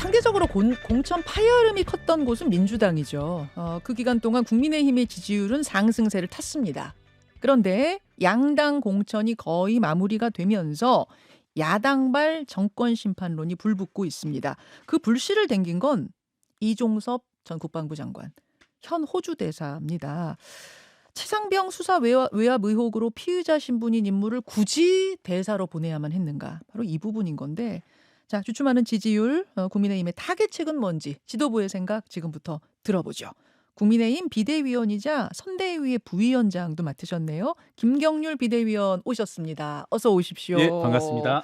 상대적으로 공천 파열음이 컸던 곳은 민주당이죠. 그 기간 동안 국민의힘의 지지율은 상승세를 탔습니다. 그런데 양당 공천이 거의 마무리가 되면서 야당발 정권 심판론이 불붙고 있습니다. 그 불씨를 댕긴 건 이종섭 전 국방부 장관, 현 호주 대사입니다. 최상병 수사 외압 의혹으로 피의자 신분인 인물을 굳이 대사로 보내야만 했는가? 바로 이 부분인 건데, 자, 주춤하는 지지율, 국민의힘의 타겟책은 뭔지 지도부의 생각 지금부터 들어보죠. 국민의힘 비대위원이자 선대위의 부위원장도 맡으셨네요. 김경률 비대위원 오셨습니다. 어서 오십시오. 예, 반갑습니다.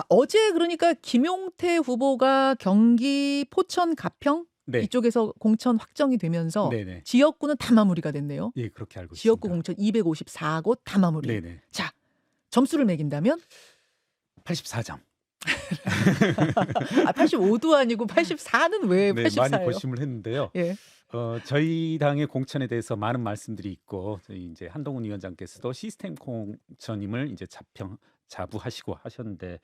어제 그러니까 김용태 후보가 경기 포천 가평 네. 이쪽에서 공천 확정이 되면서 네네. 지역구는 다 마무리가 됐네요. 예, 그렇게 알고 지역구 있습니다. 공천 254곳 다 마무리. 네네. 자, 점수를 매긴다면 84점. 85도 아니고 84는 왜 네, 84예요? 많이 고심을 했는데요. 예. 저희 당의 공천에 대해서 많은 말씀들이 있고, 저희 이제 한동훈 위원장께서도 시스템 공천임을 이제 자부하시고 하셨는데,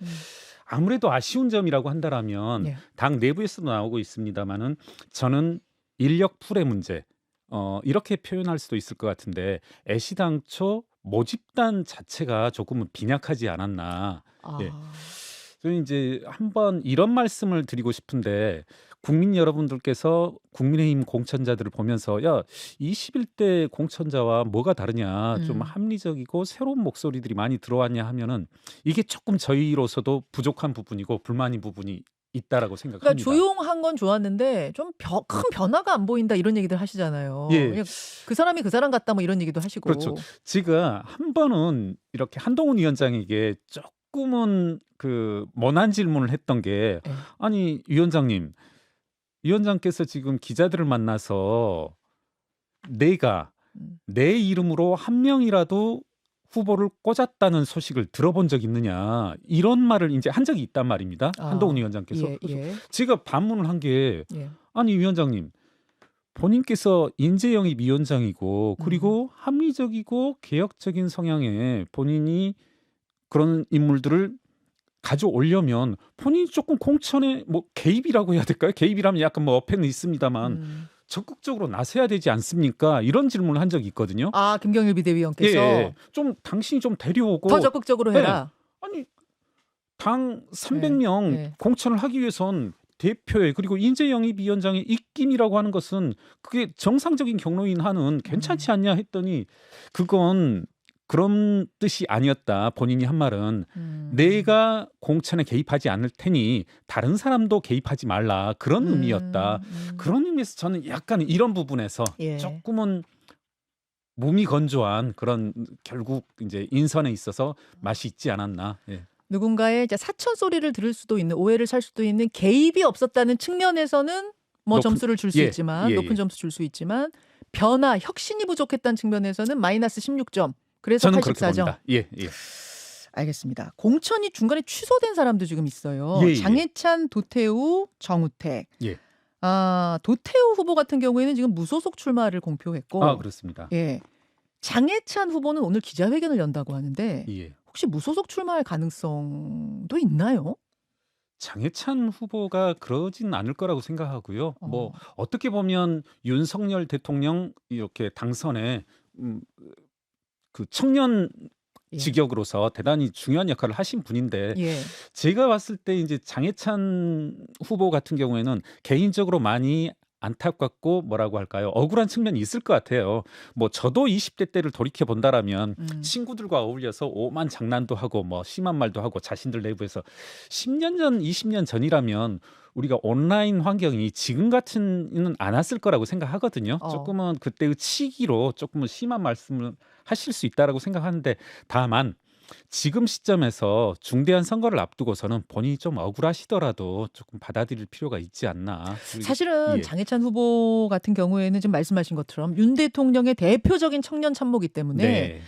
아무래도 아쉬운 점이라고 한다라면 예. 당 내부에서도 나오고 있습니다만은 저는 인력 풀의 문제, 이렇게 표현할 수도 있을 것 같은데, 애시당초 모집단 자체가 조금은 빈약하지 않았나. 예. 저는 이제 한번 이런 말씀을 드리고 싶은데, 국민 여러분들께서 국민의힘 공천자들을 보면서 야, 21대 공천자와 뭐가 다르냐, 좀 합리적이고 새로운 목소리들이 많이 들어왔냐 하면은 이게 조금 저희로서도 부족한 부분이고 불만인 부분이 있다라고 그러니까 생각합니다. 조용한 건 좋았는데 좀 큰 변화가 안 보인다 이런 얘기들 하시잖아요. 예. 그냥 그 사람이 그 사람 같다 뭐 이런 얘기도 하시고. 그렇죠. 제가 한 번은 이렇게 한동훈 위원장에게 조금은 그 mon한 질문을 했던 게, 예. 아니 위원장께서 지금 기자들을 만나서 내가 내 이름으로 한 명이라도 후보를 꽂았다는 소식을 들어본 적 있느냐, 이런 말을 이제 한 적이 있단 말입니다. 한동훈 위원장께서. 예, 그래서 예, 제가 반문을 한 게, 예. 아니 위원장님, 본인께서 인재영입 위원장이고 그리고 합리적이고 개혁적인 성향의 본인이 그런 인물들을 가져오려면 본인이 조금 공천에 뭐 개입이라고 해야 될까요? 개입이라면 약간 뭐 어폐는 있습니다만 적극적으로 나서야 되지 않습니까? 이런 질문을 한 적이 있거든요. 김경일 비대위원께서 예, 좀 당신이 좀 데려오고 더 적극적으로 해라. 아니 당 300명 네. 공천을 하기 위해선 대표에 그리고 인재영입 위원장의 입김이라고 하는 것은 그게 정상적인 경로인 한은 괜찮지 않냐 했더니, 그건 그런 뜻이 아니었다. 본인이 한 말은 내가 공천에 개입하지 않을 테니 다른 사람도 개입하지 말라, 그런 의미였다. 그런 의미에서 저는 약간 이런 부분에서 예. 조금은 몸이 건조한 그런, 결국 이제 인선에 있어서 맛이 있지 않았나. 예. 누군가의 이제 사천 소리를 들을 수도 있는, 오해를 살 수도 있는 개입이 없었다는 측면에서는 뭐 점수를 줄 수 있지만, 높은 점수 줄 수 있지만 변화, 혁신이 부족했다는 측면에서는 마이너스 16점. 그래서 저는 그렇게 84점. 봅니다. 예. 알겠습니다. 공천이 중간에 취소된 사람도 지금 있어요. 예. 장해찬, 도태우, 정우택. 예. 도태우 후보 같은 경우에는 지금 무소속 출마를 공표했고, 그렇습니다. 예. 장해찬 후보는 오늘 기자회견을 연다고 하는데, 예. 혹시 무소속 출마할 가능성도 있나요? 장해찬 후보가 그러진 않을 거라고 생각하고요. 뭐 어떻게 보면 윤석열 대통령 이렇게 당선에 그 청년 직역으로서 대단히 중요한 역할을 하신 분인데, 예. 제가 봤을 때 이제 장해찬 후보 같은 경우에는 개인적으로 많이 안타깝고 뭐라고 할까요? 억울한 측면이 있을 것 같아요. 뭐 저도 20대 때를 돌이켜 본다라면 친구들과 어울려서 오만 장난도 하고 뭐 심한 말도 하고 자신들 내부에서 10년 전, 20년 전이라면 우리가 온라인 환경이 지금 같지는 않았을 거라고 생각하거든요. 조금은 그때의 치기로 조금은 심한 말씀을 하실 수 있다라고 생각하는데, 다만 지금 시점에서 중대한 선거를 앞두고서는 본인이 좀 억울하시더라도 조금 받아들일 필요가 있지 않나. 사실은 장해찬 후보 같은 경우에는 지금 말씀하신 것처럼 윤 대통령의 대표적인 청년 참모기 때문에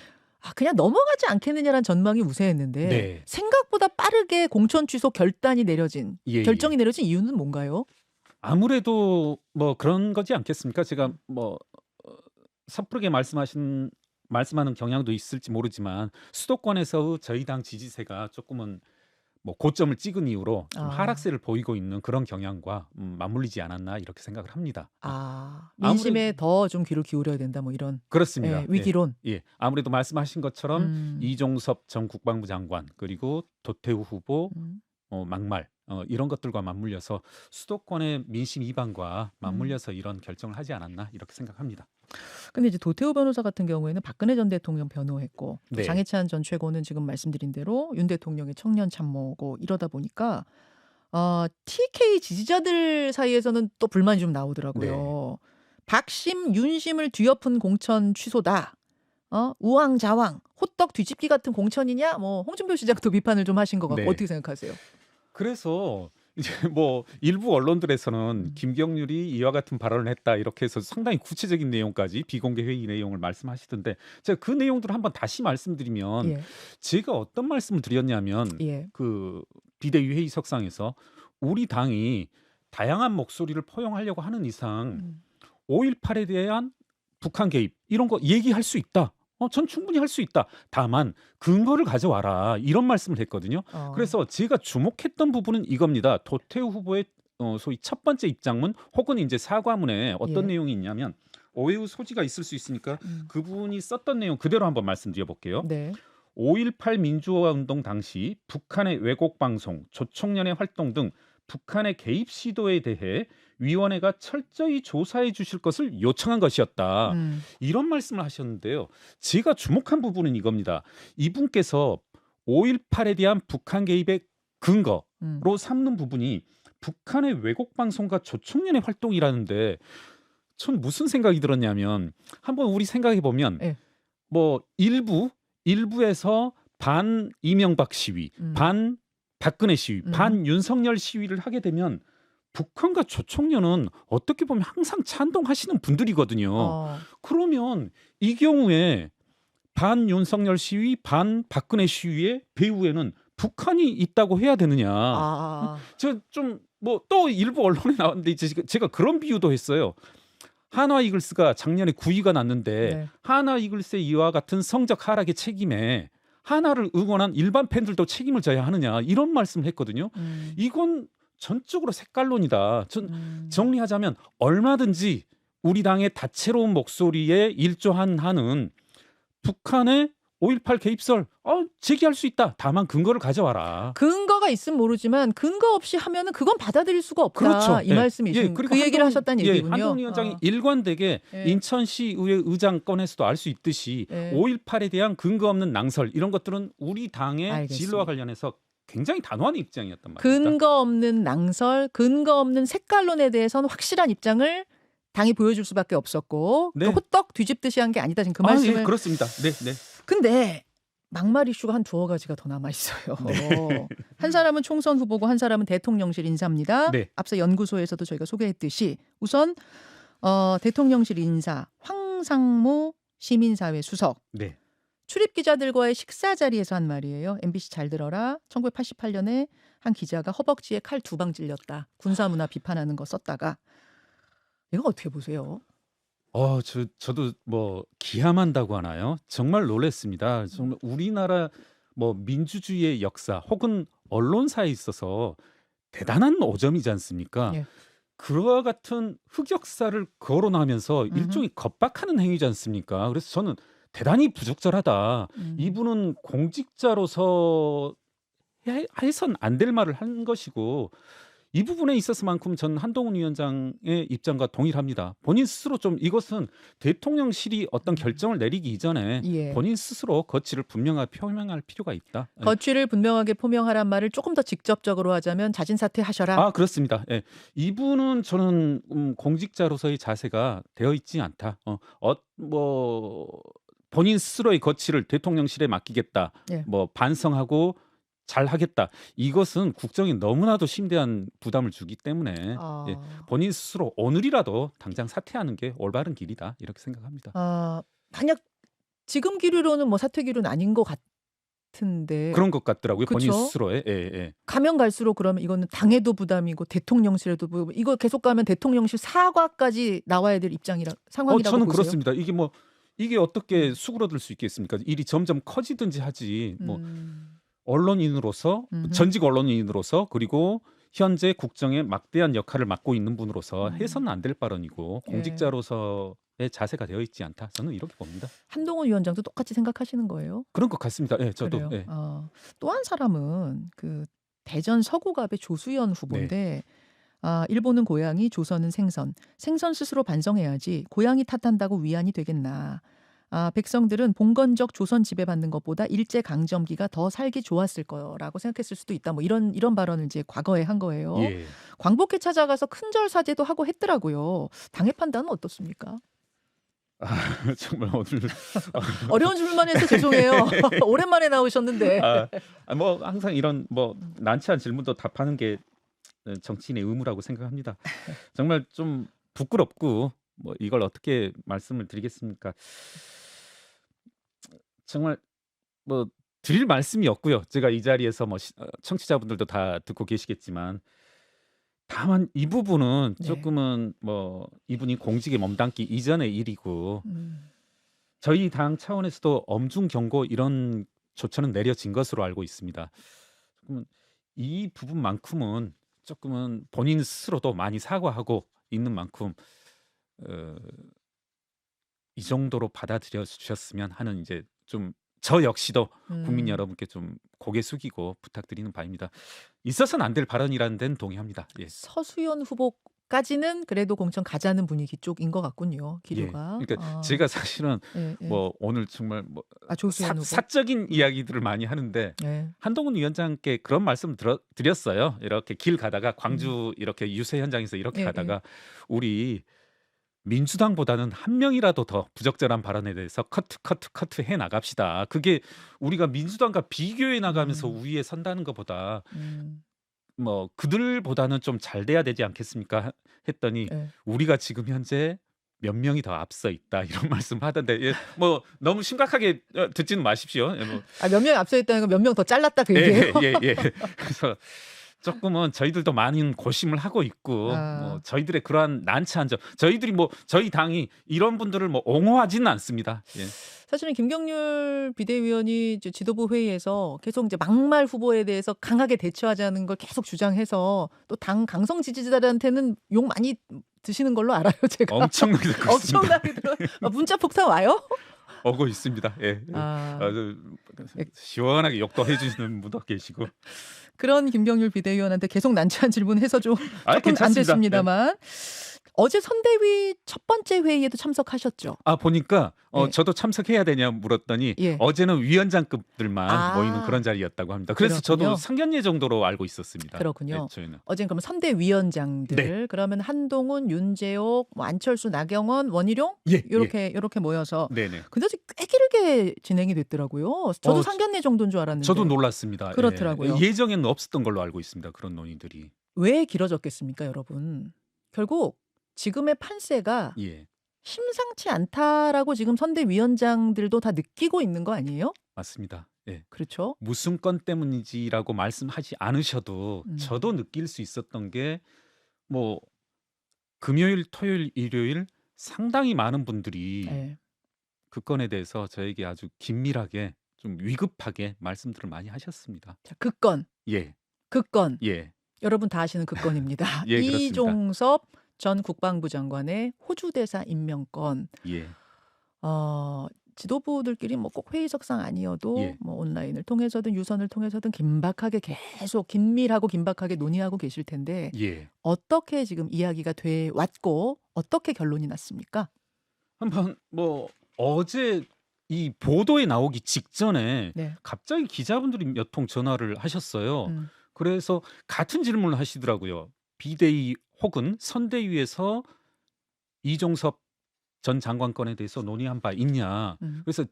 그냥 넘어가지 않겠느냐라는 전망이 우세했는데, 생각보다 빠르게 공천 취소 결단이 내려진, 결정이 내려진 이유는 뭔가요? 아무래도 뭐 그런 거지 않겠습니까? 제가 뭐 섣부르게 말씀하는 경향도 있을지 모르지만 수도권에서 저희 당 지지세가 조금은 뭐 고점을 찍은 이후로 좀 아. 하락세를 보이고 있는 그런 경향과 맞물리지 않았나 이렇게 생각을 합니다. 민심에 더 좀 귀를 기울여야 된다 뭐 이런 그렇습니다. 예, 위기론. 예, 아무래도 말씀하신 것처럼 음. 이종섭 전 국방부 장관 그리고 도태우 후보 음. 막말 이런 것들과 맞물려서 수도권의 민심 이반과 음. 맞물려서 이런 결정을 하지 않았나 이렇게 생각합니다. 근데 이제 도태우 변호사 같은 경우에는 박근혜 전 대통령 변호했고 또 네. 장해찬 전 최고는 지금 말씀드린 대로 윤 대통령의 청년 참모고 이러다 보니까 TK 지지자들 사이에서는 또 불만이 좀 나오더라고요. 박심, 윤심을 뒤엎은 공천 취소다. 우왕좌왕, 호떡 뒤집기 같은 공천이냐? 뭐 홍준표 시장도 비판을 좀 하신 것 같고 네. 어떻게 생각하세요? 그래서 이제 뭐 일부 언론들에서는 김경률이 이와 같은 발언을 했다 이렇게 해서 상당히 구체적인 내용까지 비공개 회의 내용을 말씀하시던데 제가 그 내용들을 한번 다시 말씀드리면 예. 제가 어떤 말씀을 드렸냐면 예. 그 비대위 회의석상에서 우리 당이 다양한 목소리를 포용하려고 하는 이상 5.18에 대한 북한 개입 이런 거 얘기할 수 있다. 전 충분히 할 수 있다. 다만 근거를 가져와라. 이런 말씀을 했거든요. 그래서 제가 주목했던 부분은 이겁니다. 도태우 후보의 소위 첫 번째 입장문 혹은 이제 사과문에 어떤 예. 내용이 있냐면 오해의 소지가 있을 수 있으니까 그분이 썼던 내용 그대로 한번 말씀드려 볼게요. 네. 5.18 민주화 운동 당시 북한의 왜곡 방송, 조총련의 활동 등 북한의 개입 시도에 대해 위원회가 철저히 조사해 주실 것을 요청한 것이었다. 이런 말씀을 하셨는데요. 제가 주목한 부분은 이겁니다. 이분께서 5.18에 대한 북한 개입의 근거로 삼는 부분이 북한의 왜곡 방송과 조총련의 활동이라는데 전 무슨 생각이 들었냐면 한번 우리 생각해 보면 예. 뭐 일부에서 반 이명박 시위, 반 박근혜 시위, 반 윤석열 시위를 하게 되면 북한과 조총련은 어떻게 보면 항상 찬동하시는 분들이거든요. 그러면 이 경우에 반 윤석열 시위, 반 박근혜 시위의 배후에는 북한이 있다고 해야 되느냐. 저 좀 뭐 또 일부 언론에 나왔는데 제가 그런 비유도 했어요. 한화 이글스가 작년에 9위가 났는데 네. 한화 이글스의 이와 같은 성적 하락의 책임에 하나를 응원한 일반 팬들도 책임을 져야 하느냐 이런 말씀을 했거든요. 이건 전적으로 색깔론이다. 정리하자면 얼마든지 우리 당의 다채로운 목소리에 일조한 한은 북한의 5.18 개입설 제기할 수 있다. 다만 근거를 가져와라. 근거가 있으면 모르지만 근거 없이 하면은 그건 받아들일 수가 없다. 그렇죠. 이 말씀이신 그리고 그 얘기를 하셨다는 얘기군요. 한동훈 위원장이 일관되게 인천시의회 의장 건에서도 알 수 있듯이 5.18에 대한 근거 없는 낭설 이런 것들은 우리 당의 알겠습니다. 진로와 관련해서 굉장히 단호한 입장이었단 말입니다. 근거 없는 낭설, 근거 없는 색깔론에 대해서는 확실한 입장을 당이 보여줄 수밖에 없었고 네. 그 호떡 뒤집듯이 한 게 아니다. 지금 그 말씀을. 예, 그렇습니다. 네. 근데 막말 이슈가 한 두어 가지가 더 남아 있어요. 한 사람은 총선 후보고 한 사람은 대통령실 인사입니다. 네. 앞서 연구소에서도 저희가 소개했듯이 우선 대통령실 인사 황상무 시민사회 수석. 네. 출입 기자들과의 식사 자리에서 한 말이에요. MBC 잘 들어라. 1988년에 한 기자가 허벅지에 칼 2방 찔렸다. 군사문화 비판하는 거 썼다가 이거 어떻게 보세요? 저도 뭐 기함한다고 하나요? 정말 놀랐습니다. 정말 우리나라 뭐 민주주의의 역사 혹은 언론사에 있어서 대단한 오점이지 않습니까? 예. 그와 같은 흑역사를 거론하면서 일종의 겁박하는 행위지 않습니까? 그래서 저는 대단히 부적절하다. 이분은 공직자로서 해선 안 될 말을 한 것이고 이 부분에 있어서만큼 전 한동훈 위원장의 입장과 동일합니다. 본인 스스로 좀 이것은 대통령실이 어떤 결정을 내리기 이전에 예. 본인 스스로 거취를 분명하게 표명할 필요가 있다. 거취를 분명하게 표명하란 말을 조금 더 직접적으로 하자면 자진 사퇴하셔라. 그렇습니다. 예. 이분은 저는 공직자로서의 자세가 되어 있지 않다. 뭐 본인 스스로의 거취를 대통령실에 맡기겠다. 예. 뭐 반성하고 잘 하겠다. 이것은 국정에 너무나도 심대한 부담을 주기 때문에 본인 스스로 오늘이라도 당장 사퇴하는 게 올바른 길이다. 이렇게 생각합니다. 만약 지금 기류로는 뭐 사퇴 기류는 아닌 것 같은데 그런 것 같더라고요. 그쵸? 본인 스스로의. 예. 가면 갈수록 그러면 이거는 당에도 부담이고 대통령실에도 부담이고 이거 계속 가면 대통령실 사과까지 나와야 될 상황이라고 저는 보세요? 그렇습니다. 이게 어떻게 수그러들 수 있겠습니까? 일이 점점 커지든지 하지. 뭐 언론인으로서 음흠. 전직 언론인으로서 그리고 현재 국정에 막대한 역할을 맡고 있는 분으로서 해서는 안 될 발언이고 예. 공직자로서의 자세가 되어 있지 않다. 저는 이렇게 봅니다. 한동훈 위원장도 똑같이 생각하시는 거예요? 그런 것 같습니다. 예, 저도. 그래요. 예. 또 한 사람은 그 대전 서구갑의 조수연 네. 후보인데 일본은 고양이, 조선은 생선. 생선 스스로 반성해야지 고양이 탓한다고 위안이 되겠나. 백성들은 봉건적 조선 지배받는 것보다 일제 강점기가 더 살기 좋았을 거라고 생각했을 수도 있다. 뭐 이런 발언을 이제 과거에 한 거예요. 예. 광복회 찾아가서 큰절 사죄도 하고 했더라고요. 당의 판단은 어떻습니까? 정말 오늘 어려운 질문만 해서 죄송해요. 오랜만에 나오셨는데. 뭐 항상 이런 뭐 난처한 질문도 답하는 게 정치인의 의무라고 생각합니다. 정말 좀 부끄럽고 뭐 이걸 어떻게 말씀을 드리겠습니까? 정말 뭐 드릴 말씀이 없고요. 제가 이 자리에서 뭐 청취자분들도 다 듣고 계시겠지만 다만 이 부분은 네. 조금은 뭐 이분이 공직에 몸담기 이전의 일이고 음. 저희 당 차원에서도 엄중 경고 이런 조처는 내려진 것으로 알고 있습니다. 조금은 이 부분만큼은 조금은 본인 스스로도 많이 사과하고 있는 만큼 이 정도로 받아들여 주셨으면 하는 이제 좀 저 역시도 국민 여러분께 좀 고개 숙이고 부탁드리는 바입니다. 있어서는 안 될 발언이라는 데는 동의합니다. 예. 서수연 후보까지는 그래도 공천 가자는 분위기 쪽인 것 같군요. 예. 기류가. 그러니까 제가 사실은 예, 예. 뭐 오늘 정말 뭐 조수연 후보. 사적인 이야기들을 많이 하는데 예. 한동훈 위원장께 그런 말씀을 드렸어요. 이렇게 길 가다가 광주 이렇게 유세 현장에서 이렇게 예, 가다가 우리 민주당보다는 한 명이라도 더 부적절한 발언에 대해서 커트 해 나갑시다. 그게 우리가 민주당과 비교해 나가면서 우위에 선다는 것보다 뭐 그들보다는 좀 잘 돼야 되지 않겠습니까? 했더니 예. 우리가 지금 현재 몇 명이 더 앞서 있다 이런 말씀 하던데 예, 뭐 너무 심각하게 듣지는 마십시오. 예, 뭐. 몇 명이 앞서 있다는 건 몇 명 더 잘랐다 그 얘기예요? 예. 그래서 조금은 저희들도 많은 고심을 하고 있고 뭐 저희들의 그러한 난처한 점 저희들이 뭐 저희 당이 이런 분들을 뭐 옹호하지는 않습니다. 예. 사실은 김경률 비대위원이 이제 지도부 회의에서 계속 이제 막말 후보에 대해서 강하게 대처하자는 걸 계속 주장해서 또 당 강성 지지자들한테는 욕 많이 드시는 걸로 알아요, 제가. 엄청나게 듣고 있습니다. 엄청나게 들어. 문자 폭탄 와요? 오고 있습니다. 예. 아주 시원하게 욕도 해주시는 분도 계시고. 그런 김경률 비대위원한테 계속 난처한 질문해서 좀 조금 안 됐습니다만 어제 선대위 첫 번째 회의에도 참석하셨죠? 보니까 네. 저도 참석해야 되냐 물었더니 예. 어제는 위원장급들만 모이는 그런 자리였다고 합니다. 그래서 그렇군요. 저도 상견례 정도로 알고 있었습니다. 그렇군요. 네, 저희는. 어제는 그럼 선대위원장들 네. 그러면 한동훈, 윤재옥, 뭐 안철수, 나경원, 원희룡 예, 이렇게 모여서 네네. 근데 꽤 길게 진행이 됐더라고요. 저도 상견례 정도인 줄 알았는데 저도 놀랐습니다. 그렇더라고요. 예정에는 없었던 걸로 알고 있습니다. 그런 논의들이. 왜 길어졌겠습니까, 여러분? 결국 지금의 판세가 예. 심상치 않다라고 지금 선대위원장들도 다 느끼고 있는 거 아니에요? 맞습니다. 예. 그렇죠? 무슨 건 때문인지라고 말씀하지 않으셔도 저도 느낄 수 있었던 게 뭐 금요일, 토요일, 일요일 상당히 많은 분들이 네. 그 건에 대해서 저에게 아주 긴밀하게 좀 위급하게 말씀들을 많이 하셨습니다. 자, 그 건. 예. 그 건. 예. 여러분 다 아시는 그 건입니다. 예, 그렇습니다. 이종섭 전 국방부 장관의 호주 대사 임명권. 예. 지도부들끼리 뭐 꼭 회의석상 아니어도 예. 뭐 온라인을 통해서든 유선을 통해서든 긴박하게 계속 긴밀하고 긴박하게 논의하고 계실 텐데 예. 어떻게 지금 이야기가 돼 왔고 어떻게 결론이 났습니까? 한번 뭐 어제 이 보도에 나오기 직전에 네. 갑자기 기자분들이 몇 통 전화를 하셨어요. 그래서 같은 질문을 하시더라고요. 비대위 혹은 선대위에서 이종섭 전 장관 건에 대해서 논의한 바 있냐. 그래서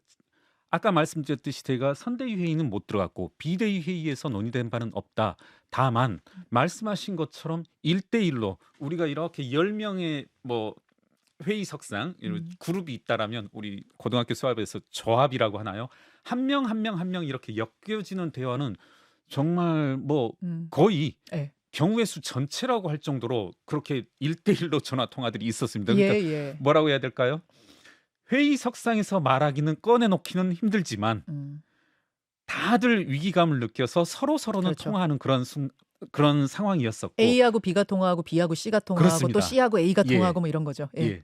아까 말씀드렸듯이 제가 선대위 회의는 못 들어갔고 비대위 회의에서 논의된 바는 없다. 다만 말씀하신 것처럼 1대1로 우리가 이렇게 10명의 뭐 회의석상 이런 그룹이 있다라면 우리 고등학교 수업에서 조합이라고 하나요? 한 명 한 명 이렇게 엮여지는 대화는 정말 뭐 거의 네. 경우의 수 전체라고 할 정도로 그렇게 1대1로 전화 통화들이 있었습니다. 그러니까 뭐라고 해야 될까요? 회의석상에서 말하기는 꺼내놓기는 힘들지만 다들 위기감을 느껴서 서로서로는 그렇죠. 통화하는 그런 상황이었었고 A하고 B가 통화하고 B하고 C가 통화하고 또 그렇습니다. C하고 A가 예. 통화하고 뭐 이런 거죠. 예. 예.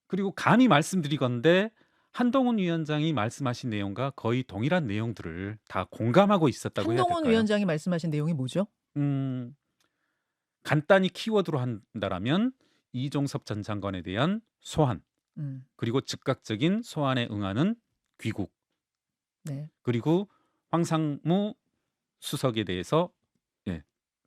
그리고 감히 말씀드리건대 한동훈 위원장이 말씀하신 내용과 거의 동일한 내용들을 다 공감하고 있었다고 해야 한동훈 될까요? 위원장이 말씀하신 내용이 뭐죠? 음. 간단히 키워드로 한다라면 이종섭 전 장관에 대한 소환, 음. 그리고 즉각적인 소환에 응하는 귀국, 네. 그리고 황상무 수석에 대해서 예,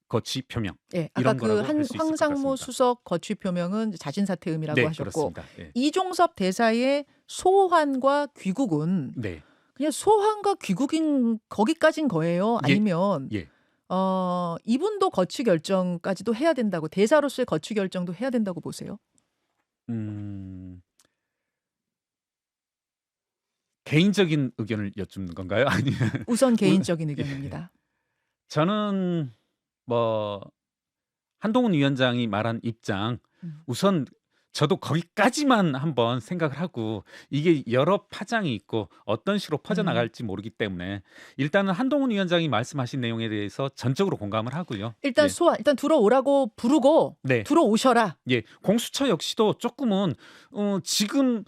거취 표명. 예. 아까 이런 그 거라고 할 수 있을 것 황상무 같습니다. 수석 거취 표명은 자진 사퇴 의미라고 네, 하셨고 그렇습니다. 예. 이종섭 대사의 소환과 귀국은 네. 그냥 소환과 귀국인 거기까진 거예요? 예. 아니면 예. 이분도 거취 결정까지도 해야 된다고 대사로서의 거취 결정도 해야 된다고 보세요? 음. 개인적인 의견을 여쭙는 건가요? 아니면 우선 개인적인 의견입니다. 저는 뭐 한동훈 위원장이 말한 입장 우선 저도 거기까지만 한번 생각을 하고 이게 여러 파장이 있고 어떤 식으로 퍼져나갈지 모르기 때문에 일단은 한동훈 위원장이 말씀하신 내용에 대해서 전적으로 공감을 하고요. 일단 예. 소환 일단 들어오라고 부르고 네. 들어오셔라. 예, 공수처 역시도 조금은 지금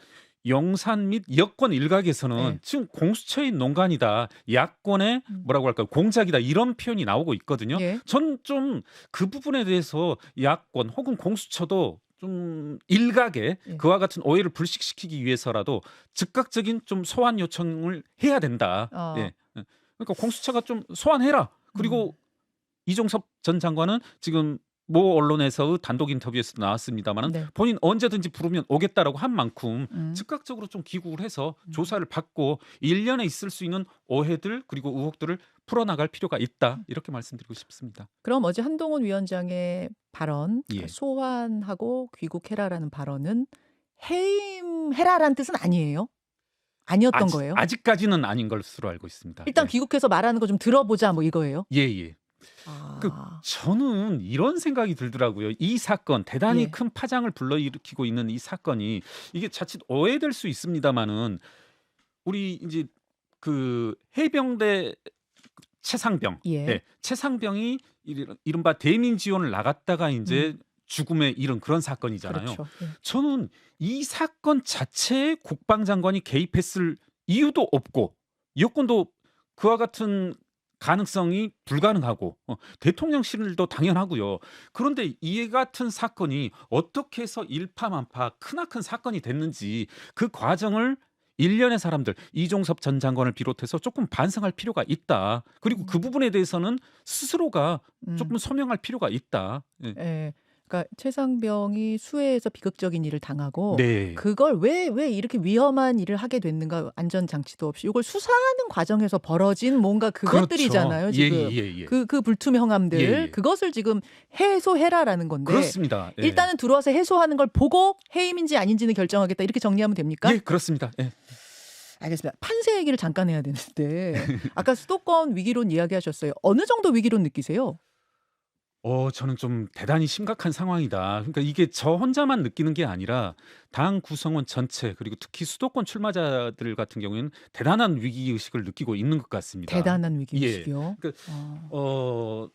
영산 및 여권 일각에서는 네. 지금 공수처의 농간이다, 야권의 뭐라고 할까요, 공작이다 이런 표현이 나오고 있거든요. 예. 전 좀 그 부분에 대해서 야권 혹은 공수처도 좀 일각에 예. 그와 같은 오해를 불식시키기 위해서라도 즉각적인 좀 소환 요청을 해야 된다. 예. 그러니까 공수처가 좀 소환해라. 그리고 이종섭 전 장관은 지금 모 언론에서의 단독 인터뷰에서 나왔습니다만은 네. 본인 언제든지 부르면 오겠다라고 한 만큼 음. 즉각적으로 좀 기국을 해서 조사를 받고 일련에 있을 수 있는 오해들 그리고 의혹들을 풀어나갈 필요가 있다. 이렇게 말씀드리고 싶습니다. 그럼 어제 한동훈 위원장의 발언 예. 소환하고 귀국해라라는 발언은 해임해라라는 뜻은 아니에요? 아니었던 거예요? 아직까지는 아닌 것으로 알고 있습니다. 일단 예. 귀국해서 말하는 거 좀 들어보자 뭐 이거예요? 예, 예. 그 저는 이런 생각이 들더라고요. 이 사건 대단히 예. 큰 파장을 불러일으키고 있는 이 사건이 이게 자칫 오해될 수 있습니다만은 우리 이제 그 해병대 최상병, 예. 최상병이 이른바 대민 지원을 나갔다가 이제 죽음에 이른 그런 사건이잖아요. 그렇죠. 예. 저는 이 사건 자체에 국방장관이 개입했을 이유도 없고 여권도 그와 같은 가능성이 불가능하고 대통령실도 당연하고요. 그런데 이 같은 사건이 어떻게 해서 일파만파 크나큰 사건이 됐는지 그 과정을 일련의 사람들 이종섭 전 장관을 비롯해서 조금 반성할 필요가 있다. 그리고 그 부분에 대해서는 스스로가 조금 소명할 필요가 있다. 예. 예. 그러니까 최상병이 수해에서 비극적인 일을 당하고 네. 그걸 왜 이렇게 위험한 일을 하게 됐는가 안전 장치도 없이 이걸 수사하는 과정에서 벌어진 뭔가 그것들이잖아요. 그렇죠. 지금 예. 그 불투명함들 예. 그것을 지금 해소해라라는 건데 그렇습니다. 예. 일단은 들어와서 해소하는 걸 보고 해임인지 아닌지는 결정하겠다 이렇게 정리하면 됩니까? 예, 그렇습니다. 예. 알겠습니다. 판세 얘기를 잠깐 해야 되는데 아까 수도권 위기론 이야기하셨어요. 어느 정도 위기론 느끼세요? 저는 좀 대단히 심각한 상황이다. 그러니까 이게 저 혼자만 느끼는 게 아니라 당 구성원 전체 그리고 특히 수도권 출마자들 같은 경우에는 대단한 위기 의식을 느끼고 있는 것 같습니다. 대단한 위기 예. 의식이요. 그러니까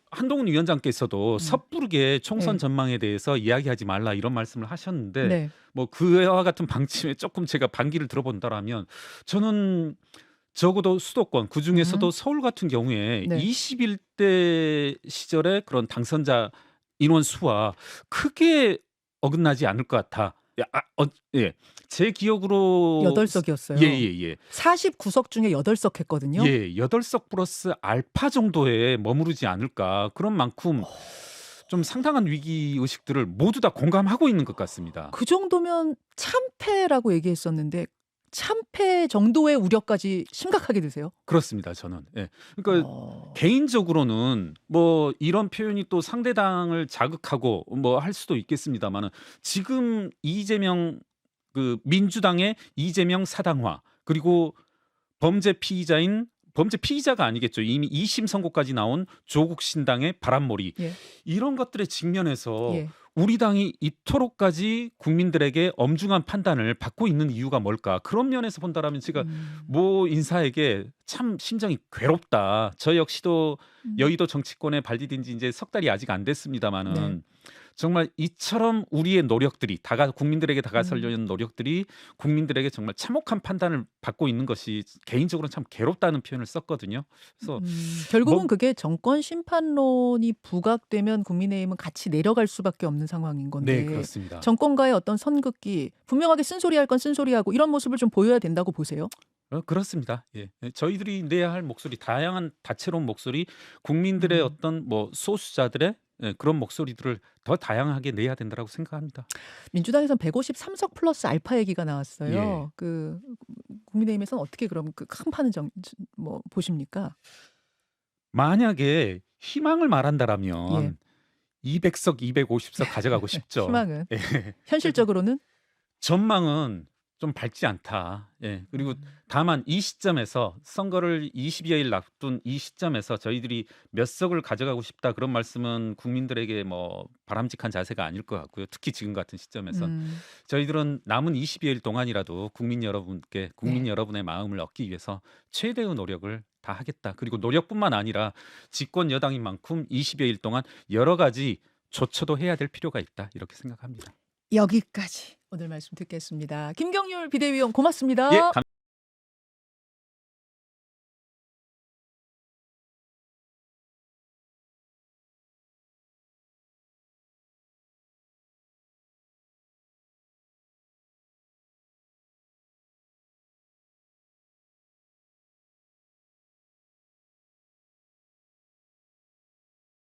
한동훈 위원장께서도 섣부르게 총선 네. 전망에 대해서 이야기하지 말라 이런 말씀을 하셨는데 네. 뭐 그와 같은 방침에 조금 제가 반기를 들어본다라면 저는 적어도 수도권 그중에서도 서울 같은 경우에 네. 21대 시절의 그런 당선자 인원 수와 크게 어긋나지 않을 것 같아. 예. 제 기억으로 8석이었어요. 예. 49석 중에 8석 했거든요. 예, 8석 플러스 알파 정도에 머무르지 않을까. 그런 만큼 좀 상당한 위기 의식들을 모두 다 공감하고 있는 것 같습니다. 그 정도면 참패라고 얘기했었는데 참패 정도의 우려까지 심각하게 드세요? 그렇습니다. 저는. 예. 그러니까 개인적으로는 뭐 이런 표현이 또 상대당을 자극하고 뭐 할 수도 있겠습니다만은 지금 이재명 그 민주당의 이재명 사당화 그리고 범죄 피의자가 아니겠죠. 이미 2심 선고까지 나온 조국 신당의 바람몰이 예. 이런 것들에 직면해서 예. 우리 당이 이토록까지 국민들에게 엄중한 판단을 받고 있는 이유가 뭘까? 그런 면에서 본다라면 제가 음. 모 인사에게 참 심정이 괴롭다. 저 역시도 음. 여의도 정치권에 발디딘 지 이제 석 달이 아직 안 네. 됐습니다마는 정말 이처럼 우리의 노력들이 국민들에게 음. 다가서려는 노력들이 국민들에게 정말 참혹한 판단을 받고 있는 것이 개인적으로는 참 괴롭다는 표현을 썼거든요. 그래서 결국은 뭐 그게 정권 심판론이 부각되면 국민의힘은 같이 내려갈 수밖에 없는 상황인 네, 건데 그렇습니다. 정권과의 어떤 선긋기, 분명하게 쓴소리할 건 쓴소리하고 이런 모습을 좀 보여야 된다고 보세요? 그렇습니다. 예. 저희들이 내야 할 목소리, 다양한 다채로운 목소리, 국민들의 음. 어떤 뭐 소수자들의 그런 목소리들을 더 다양하게 내야 된다라고 생각합니다. 민주당에선 153석 플러스 알파 얘기가 나왔어요. 예. 그 국민의힘에서는 어떻게 그럼 그 큰 판은 뭐 보십니까? 만약에 희망을 예. 말한다라면 200석, 250석 가져가고 싶죠. 희망은 예. 현실적으로는 전망은 좀 밝지 않다. 예. 그리고 다만 이 시점에서 선거를 20여일 앞둔 이 시점에서 저희들이 몇 석을 가져가고 싶다 그런 말씀은 국민들에게 뭐 바람직한 자세가 아닐 것 같고요. 특히 지금 같은 시점에선 음. 저희들은 남은 20여일 동안이라도 국민 네. 여러분의 마음을 얻기 위해서 최대의 노력을 다 하겠다. 그리고 노력뿐만 아니라 집권 여당인 만큼 20여일 동안 여러 가지 조처도 해야 될 필요가 있다. 이렇게 생각합니다. 여기까지 오늘 말씀 듣겠습니다. 김경률 비대위원 예, 고맙습니다.